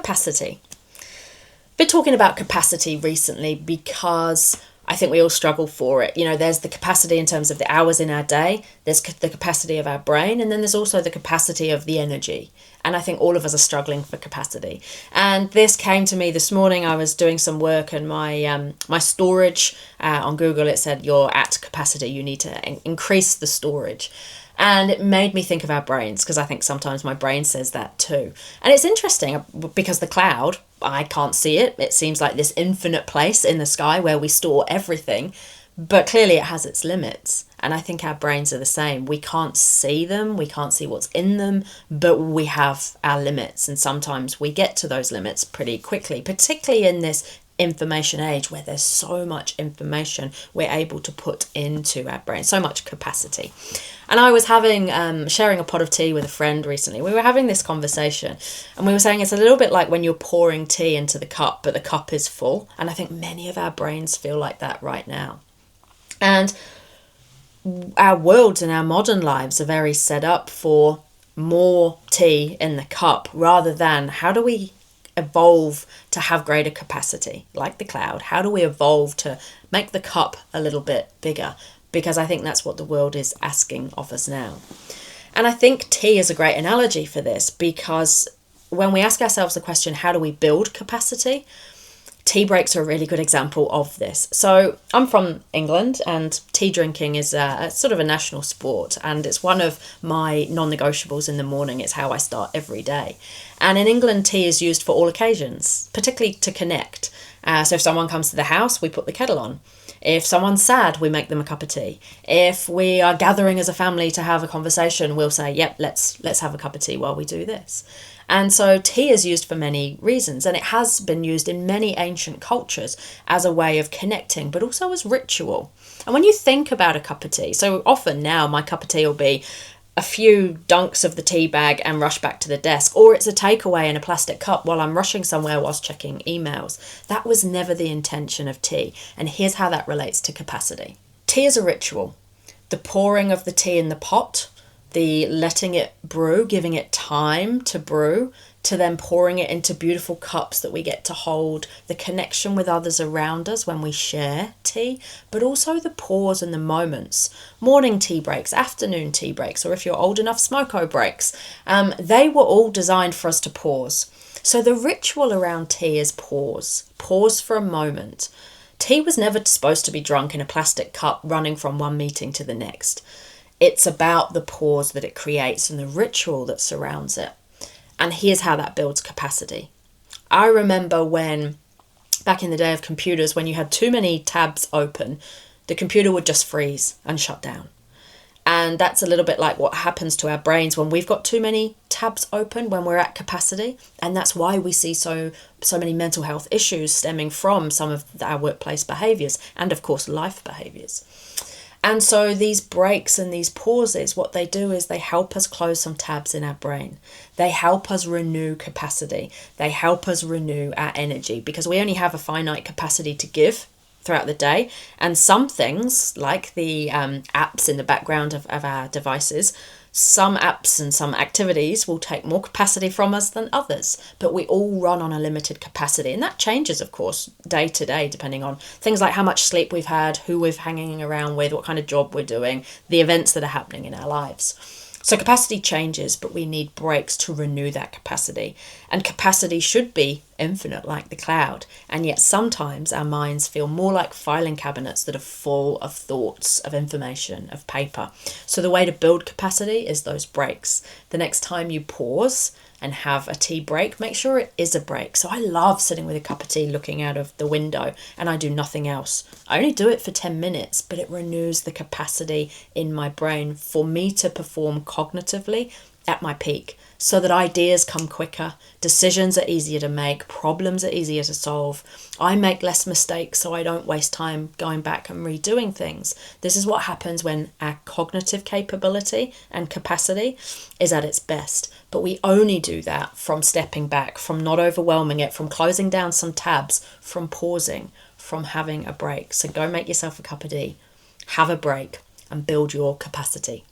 capacity. Been talking about capacity recently because I think we all struggle for it. You know, there's the capacity in terms of the hours in our day, there's the capacity of our brain, and then there's also the capacity of the energy. And I think all of us are struggling for capacity. And this came to me this morning. I was doing some work, and my storage on Google, it said you're at capacity, you need to increase the storage. And it made me think of our brains, because I think sometimes my brain says that too. And it's interesting because the cloud, I can't see it. It seems like this infinite place in the sky where we store everything, but clearly it has its limits. And I think our brains are the same. We can't see them, we can't see what's in them, but we have our limits. And sometimes we get to those limits pretty quickly, particularly in this information age where there's so much information we're able to put into our brain, so much capacity. And I was sharing a pot of tea with a friend recently. We were having this conversation, and we were saying it's a little bit like when you're pouring tea into the cup, but the cup is full. And I think many of our brains feel like that right now. And our worlds and our modern lives are very set up for more tea in the cup, rather than how do we evolve to have greater capacity, like the cloud? How do we evolve to make the cup a little bit bigger? Because I think that's what the world is asking of us now. And I think tea is a great analogy for this, because when we ask ourselves the question, how do we build capacity? Tea breaks are a really good example of this. So I'm from England, and tea drinking is a sort of a national sport, and it's one of my non-negotiables in the morning. It's how I start every day. And in England, tea is used for all occasions, particularly to connect. So if someone comes to the house, we put the kettle on. If someone's sad, we make them a cup of tea. If we are gathering as a family to have a conversation, we'll say, yep, let's have a cup of tea while we do this. And so tea is used for many reasons, and it has been used in many ancient cultures as a way of connecting, but also as ritual. And when you think about a cup of tea, so often now my cup of tea will be a few dunks of the tea bag and rush back to the desk, or it's a takeaway in a plastic cup while I'm rushing somewhere whilst checking emails. That was never the intention of tea, and here's how that relates to capacity. Tea is a ritual. The pouring of the tea in the pot, the letting it brew, giving it time to brew, to then pouring it into beautiful cups that we get to hold, the connection with others around us when we share tea, but also the pause and the moments. Morning tea breaks, afternoon tea breaks, or if you're old enough, smoko breaks. They were all designed for us to pause. So the ritual around tea is pause. Pause for a moment. Tea was never supposed to be drunk in a plastic cup running from one meeting to the next. It's about the pause that it creates and the ritual that surrounds it. And here's how that builds capacity. I remember when, back in the day of computers, when you had too many tabs open, the computer would just freeze and shut down. And that's a little bit like what happens to our brains when we've got too many tabs open, when we're at capacity. And that's why we see so many mental health issues stemming from some of our workplace behaviours and, of course, life behaviours. And so these breaks and these pauses, what they do is they help us close some tabs in our brain. They help us renew capacity. They help us renew our energy, because we only have a finite capacity to give throughout the day. And some things, like the apps in the background of our devices, some apps and some activities will take more capacity from us than others, but we all run on a limited capacity. And that changes, of course, day to day, depending on things like how much sleep we've had, who we're hanging around with, what kind of job we're doing, the events that are happening in our lives. So capacity changes, but we need breaks to renew that capacity. And capacity should be infinite, like the cloud. And yet sometimes our minds feel more like filing cabinets that are full of thoughts, of information, of paper. So the way to build capacity is those breaks. The next time you pause and have a tea break, make sure it is a break. So I love sitting with a cup of tea looking out of the window, and I do nothing else. I only do it for 10 minutes, but it renews the capacity in my brain for me to perform cognitively at my peak, so that ideas come quicker, decisions are easier to make, problems are easier to solve. I make less mistakes so I don't waste time going back and redoing things. This is what happens when our cognitive capability and capacity is at its best. But we only do that from stepping back, from not overwhelming it, from closing down some tabs, from pausing, from having a break. So go make yourself a cup of tea, have a break, and build your capacity.